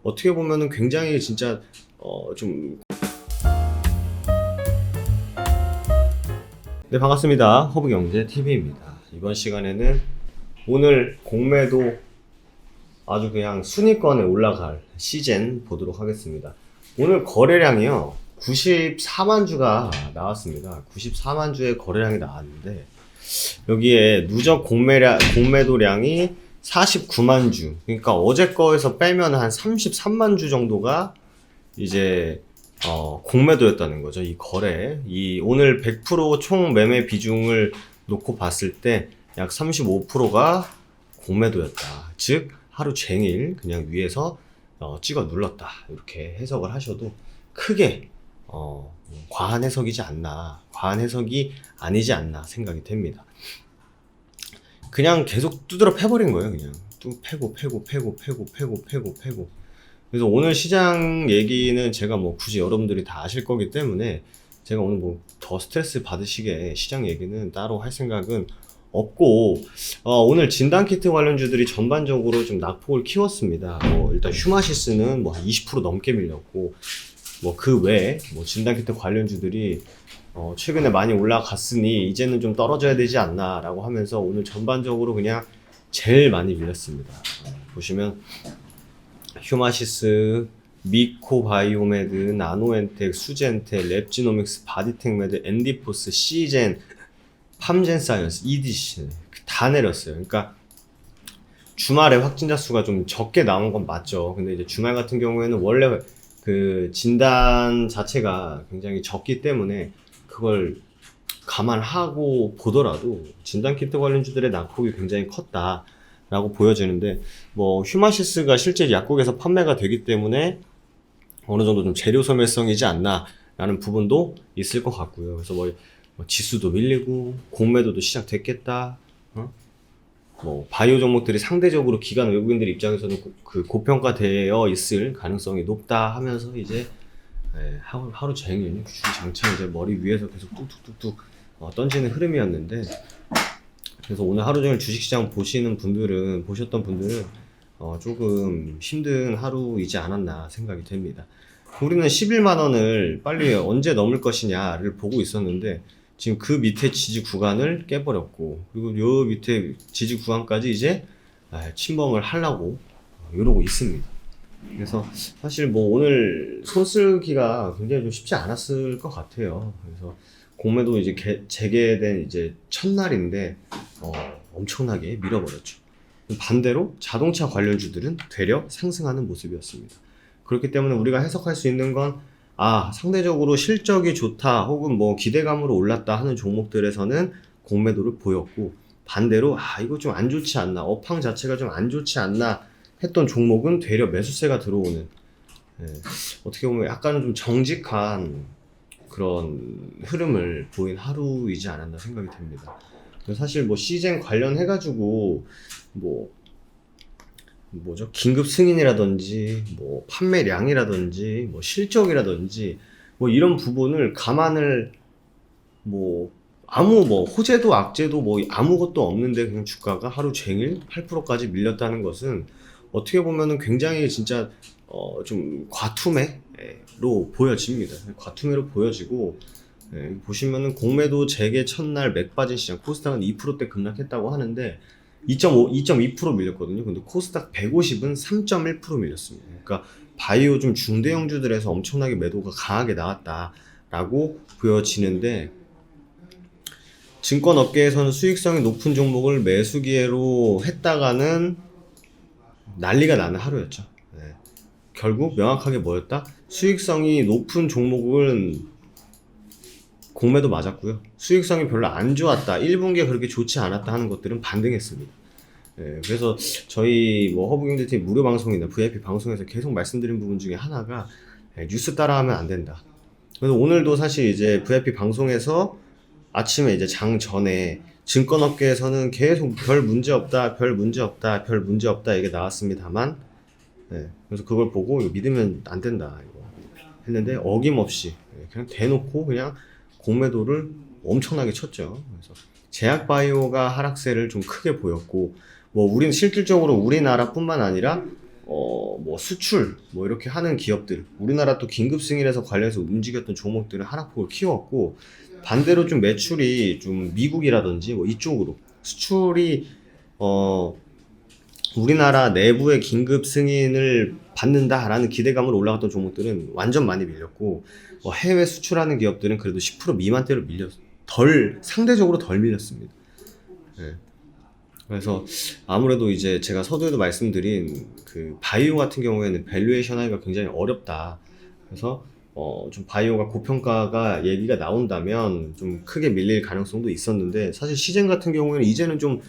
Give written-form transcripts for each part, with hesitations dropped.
어떻게 보면은 굉장히 진짜 좀. 네, 반갑습니다. 허브경제TV입니다. 이번 시간에는 오늘 공매도 아주 그냥 순위권에 올라갈 시젠 보도록 하겠습니다. 오늘 거래량이요 94만 주가 나왔습니다. 94만 주의 거래량이 나왔는데 여기에 누적 공매도량이 49만 주, 그러니까 어제 거에서 빼면 한 33만 주 정도가 이제 공매도였다는 거죠. 이 거래, 이 오늘 100% 총 매매 비중을 놓고 봤을 때 약 35%가 공매도였다. 즉 하루 종일 그냥 위에서 찍어 눌렀다. 이렇게 해석을 하셔도 크게 과한 해석이지 않나, 과한 해석이 아니지 않나 생각이 됩니다. 그냥 계속 두드러 패버린 거예요. 그냥 뚝 패고. 그래서 오늘 시장 얘기는 제가 뭐 굳이 여러분들이 다 아실 거기 때문에 제가 오늘 뭐 더 스트레스 받으시게 시장 얘기는 따로 할 생각은 없고, 오늘 진단키트 관련주들이 전반적으로 좀 낙폭을 키웠습니다. 일단 휴마시스는 뭐 한 20% 넘게 밀렸고, 뭐 그 외에 뭐 진단키트 관련주들이 최근에 많이 올라갔으니 이제는 좀 떨어져야 되지 않나 라고 하면서 오늘 전반적으로 그냥 제일 많이 밀렸습니다. 보시면 휴마시스, 미코바이오메드, 나노엔텍, 수젠텍, 랩지노믹스, 바디텍메드, 엔디포스, 시젠, 팜젠사이언스, 이디시 다 내렸어요. 그러니까 주말에 확진자 수가 좀 적게 나온 건 맞죠. 근데 이제 주말 같은 경우에는 원래 그 진단 자체가 굉장히 적기 때문에 그걸 감안하고 보더라도 진단키트 관련주들의 낙폭이 굉장히 컸다라고 보여지는데, 뭐 휴마시스가 실제 약국에서 판매가 되기 때문에 어느 정도 좀 재료 소멸성이지 않나 라는 부분도 있을 것 같고요. 그래서 뭐 지수도 밀리고 공매도도 시작됐겠다. 뭐 바이오 종목들이 상대적으로 기관 외국인들 입장에서는 그 고평가되어 있을 가능성이 높다 하면서 이제 하루 종일 주장창 이제 머리 위에서 계속 뚝뚝뚝뚝 던지는 흐름이었는데, 그래서 오늘 하루 종일 주식시장 보셨던 분들은 조금 힘든 하루이지 않았나 생각이 됩니다. 우리는 11만 원을 빨리 언제 넘을 것이냐를 보고 있었는데 지금 그 밑에 지지 구간을 깨버렸고, 그리고 요 밑에 지지 구간까지 이제 침범을 하려고 이러고 있습니다. 그래서 사실 뭐 오늘 손쓰기가 굉장히 좀 쉽지 않았을 것 같아요. 그래서 공매도 이제 재개된 이제 첫날인데 엄청나게 밀어버렸죠. 반대로 자동차 관련주들은 되려 상승하는 모습이었습니다. 그렇기 때문에 우리가 해석할 수 있는 건 상대적으로 실적이 좋다 혹은 뭐 기대감으로 올랐다 하는 종목들에서는 공매도를 보였고, 반대로 이거 좀 안 좋지 않나, 업황 자체가 좀 안 좋지 않나 했던 종목은 되려 매수세가 들어오는, 어떻게 보면 약간은 좀 정직한 그런 흐름을 보인 하루이지 않았나 생각이 됩니다. 사실 뭐 시젠 관련해가지고 뭐죠? 긴급 승인이라든지 뭐 판매량이라든지 뭐 실적이라든지 뭐 이런 부분을 감안을 뭐 아무 뭐 호재도 악재도 뭐 아무것도 없는데 그냥 주가가 하루 종일 8%까지 밀렸다는 것은 어떻게 보면은 굉장히 진짜 좀 과투매로 보여집니다. 과투매로 보여지고, 보시면은 공매도 재개 첫날 맥 빠진 시장 코스닥은 2%대 급락했다고 하는데 2.2% 밀렸거든요. 근데 코스닥 150은 3.1% 밀렸습니다. 그러니까 바이오 좀 중대형주들에서 엄청나게 매도가 강하게 나왔다라고 보여지는데, 증권업계에서는 수익성이 높은 종목을 매수 기회로 했다가는 난리가 나는 하루였죠. 결국 명확하게 뭐였다? 수익성이 높은 종목은 공매도 맞았고요. 수익성이 별로 안 좋았다, 1분기에 그렇게 좋지 않았다 하는 것들은 반등했습니다. 그래서 저희 뭐 허브경제TV 무료 방송이나 VIP 방송에서 계속 말씀드린 부분 중에 하나가 뉴스 따라하면 안 된다. 그래서 오늘도 사실 이제 VIP 방송에서 아침에 이제 장 전에 증권업계에서는 계속 별 문제 없다 이게 나왔습니다만, 그래서 그걸 보고 이거 믿으면 안 된다 이거 했는데 어김없이 그냥 대놓고 그냥 공매도를 엄청나게 쳤죠. 그래서 제약바이오가 하락세를 좀 크게 보였고, 뭐 우리는 실질적으로 우리나라뿐만 아니라 뭐 수출 뭐 이렇게 하는 기업들, 우리나라 또 긴급 승인해서 관련해서 움직였던 종목들은 하락폭을 키웠고, 반대로 좀 매출이 좀 미국이라든지 뭐 이쪽으로 수출이 우리나라 내부의 긴급 승인을 받는다라는 기대감으로 올라갔던 종목들은 완전 많이 밀렸고, 해외 수출하는 기업들은 그래도 10% 미만대로 상대적으로 덜 밀렸습니다. 네. 그래서 아무래도 이제 제가 서두에도 말씀드린 그 바이오 같은 경우에는 밸류에이션 하기가 굉장히 어렵다. 그래서 좀 바이오가 고평가가 얘기가 나온다면 좀 크게 밀릴 가능성도 있었는데, 사실 시젠 같은 경우에는 이제는 좀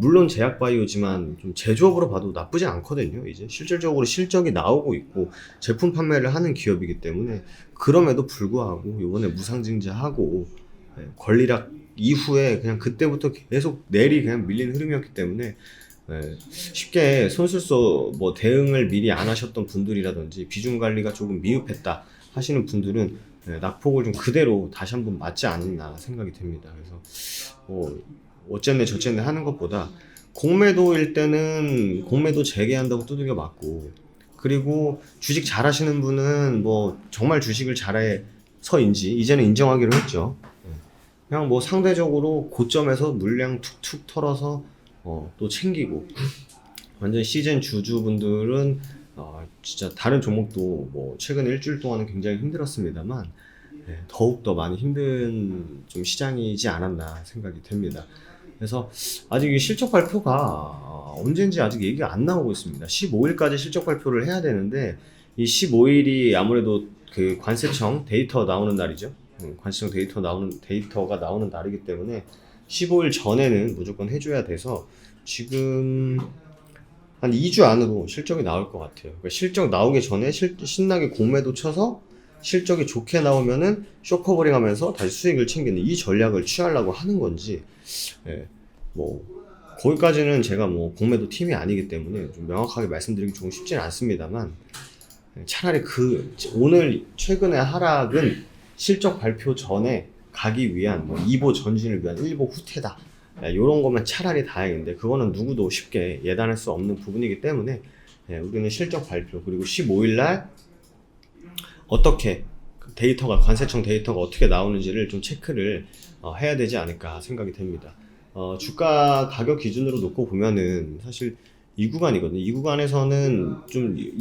물론 제약 바이오지만 좀 제조업으로 봐도 나쁘지 않거든요. 이제 실질적으로 실적이 나오고 있고 제품 판매를 하는 기업이기 때문에, 그럼에도 불구하고 이번에 무상증자하고 권리락 이후에 그냥 그때부터 계속 내리 그냥 밀린 흐름이었기 때문에, 쉽게 손쓸수 뭐 대응을 미리 안 하셨던 분들이라든지 비중 관리가 조금 미흡했다 하시는 분들은 낙폭을 좀 그대로 다시 한번 맞지 않나 생각이 됩니다. 그래서 어쨌네 저쨌네 하는 것보다 공매도일 때는 공매도 재개한다고 두들겨 맞고, 그리고 주식 잘하시는 분은 뭐 정말 주식을 잘해서인지 이제는 인정하기로 했죠. 그냥 뭐 상대적으로 고점에서 물량 툭툭 털어서 또 챙기고, 완전 시즌 주주분들은 진짜 다른 종목도 뭐 최근 일주일 동안은 굉장히 힘들었습니다만, 더욱더 많이 힘든 좀 시장이지 않았나 생각이 됩니다. 그래서 아직 이 실적 발표가 언제인지 아직 얘기가 안 나오고 있습니다. 15일까지 실적 발표를 해야 되는데, 이 15일이 아무래도 그 관세청 데이터 나오는 날이죠. 관세청 데이터가 나오는 날이기 때문에 15일 전에는 무조건 해줘야 돼서, 지금 한 2주 안으로 실적이 나올 것 같아요. 그러니까 실적 나오기 전에 신나게 공매도 쳐서 실적이 좋게 나오면은 쇼커버링 하면서 다시 수익을 챙기는 이 전략을 취하려고 하는 건지, 뭐 거기까지는 제가 뭐 공매도 팀이 아니기 때문에 좀 명확하게 말씀드리기 좀 쉽지는 않습니다만, 차라리 오늘 최근의 하락은 실적 발표 전에 가기 위한 뭐 2보 전진을 위한 1보 후퇴다, 이런 거면 차라리 다행인데, 그거는 누구도 쉽게 예단할 수 없는 부분이기 때문에 우리는 실적 발표 그리고 15일날 어떻게 관세청 데이터가 어떻게 나오는지를 좀 체크를 해야 되지 않을까 생각이 됩니다. 주가 가격 기준으로 놓고 보면은 사실 이 구간이거든요. 이 구간에서는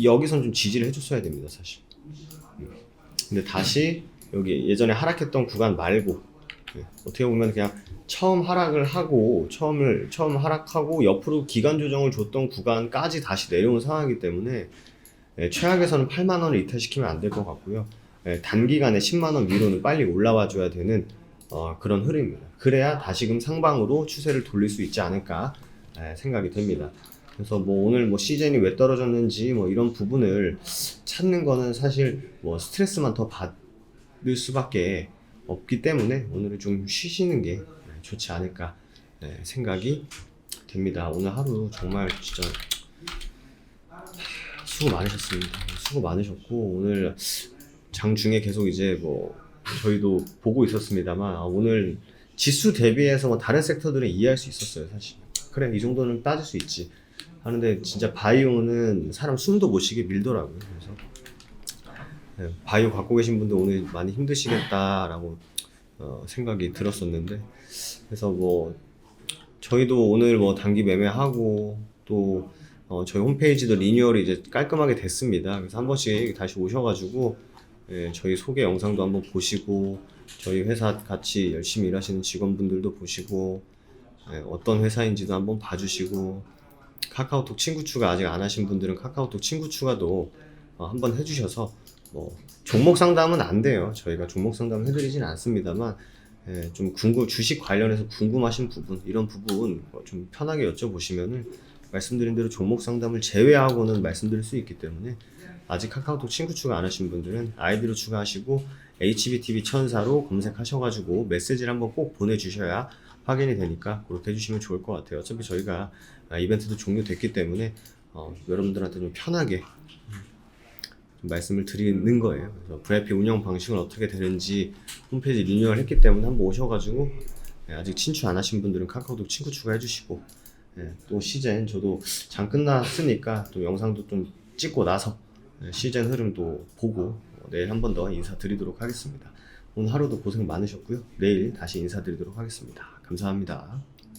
여기선 좀 지지를 해줬어야 됩니다, 사실. 근데 다시 여기 예전에 하락했던 구간 말고, 어떻게 보면 그냥 처음 하락하고 옆으로 기간 조정을 줬던 구간까지 다시 내려온 상황이기 때문에, 최악에서는 8만 원을 이탈시키면 안 될 것 같고요. 단기간에 10만 원 위로는 빨리 올라와 줘야 되는 그런 흐름입니다. 그래야 다시금 상방으로 추세를 돌릴 수 있지 않을까 생각이 됩니다. 그래서 뭐 오늘 뭐 시즌이 왜 떨어졌는지 뭐 이런 부분을 찾는 거는 사실 뭐 스트레스만 더 받을 수밖에 없기 때문에, 오늘은 좀 쉬시는 게 좋지 않을까 생각이 됩니다. 오늘 하루 정말 진짜 수고 많으셨습니다. 수고 많으셨고, 오늘 장중에 계속 이제 뭐 저희도 보고 있었습니다만, 오늘 지수 대비해서 뭐 다른 섹터들은 이해할 수 있었어요. 사실 그래, 이 정도는 따질 수 있지 하는데, 진짜 바이오는 사람 숨도 못 쉬게 밀더라고요. 그래서 바이오 갖고 계신 분들 오늘 많이 힘드시겠다라고 생각이 들었었는데, 그래서 뭐 저희도 오늘 뭐 단기 매매하고, 또 저희 홈페이지도 리뉴얼이 이제 깔끔하게 됐습니다. 그래서 한 번씩 다시 오셔가지고 저희 소개 영상도 한번 보시고, 저희 회사 같이 열심히 일하시는 직원분들도 보시고, 어떤 회사인지도 한번 봐주시고, 카카오톡 친구 추가 아직 안 하신 분들은 카카오톡 친구 추가도 한번 해주셔서, 뭐 종목 상담은 안 돼요. 저희가 종목 상담 해드리진 않습니다만, 좀 주식 관련해서 궁금하신 부분, 이런 부분 좀 편하게 여쭤보시면은 말씀드린 대로 종목 상담을 제외하고는 말씀드릴 수 있기 때문에, 아직 카카오톡 친구 추가 안 하신 분들은 아이디로 추가하시고 HBTV 천사로 검색하셔가지고 메시지를 한번 꼭 보내주셔야 확인이 되니까 그렇게 해주시면 좋을 것 같아요. 어차피 저희가 이벤트도 종료됐기 때문에 여러분들한테 좀 편하게 말씀을 드리는 거예요. 그래서 VIP 운영 방식은 어떻게 되는지 홈페이지 리뉴얼 했기 때문에 한번 오셔가지고, 아직 친추 안 하신 분들은 카카오톡 친구 추가해 주시고, 예, 또 시즌 저도 장 끝났으니까 또 영상도 좀 찍고 나서 시즌 흐름도 보고 내일 한 번 더 인사드리도록 하겠습니다. 오늘 하루도 고생 많으셨고요. 내일 다시 인사드리도록 하겠습니다. 감사합니다.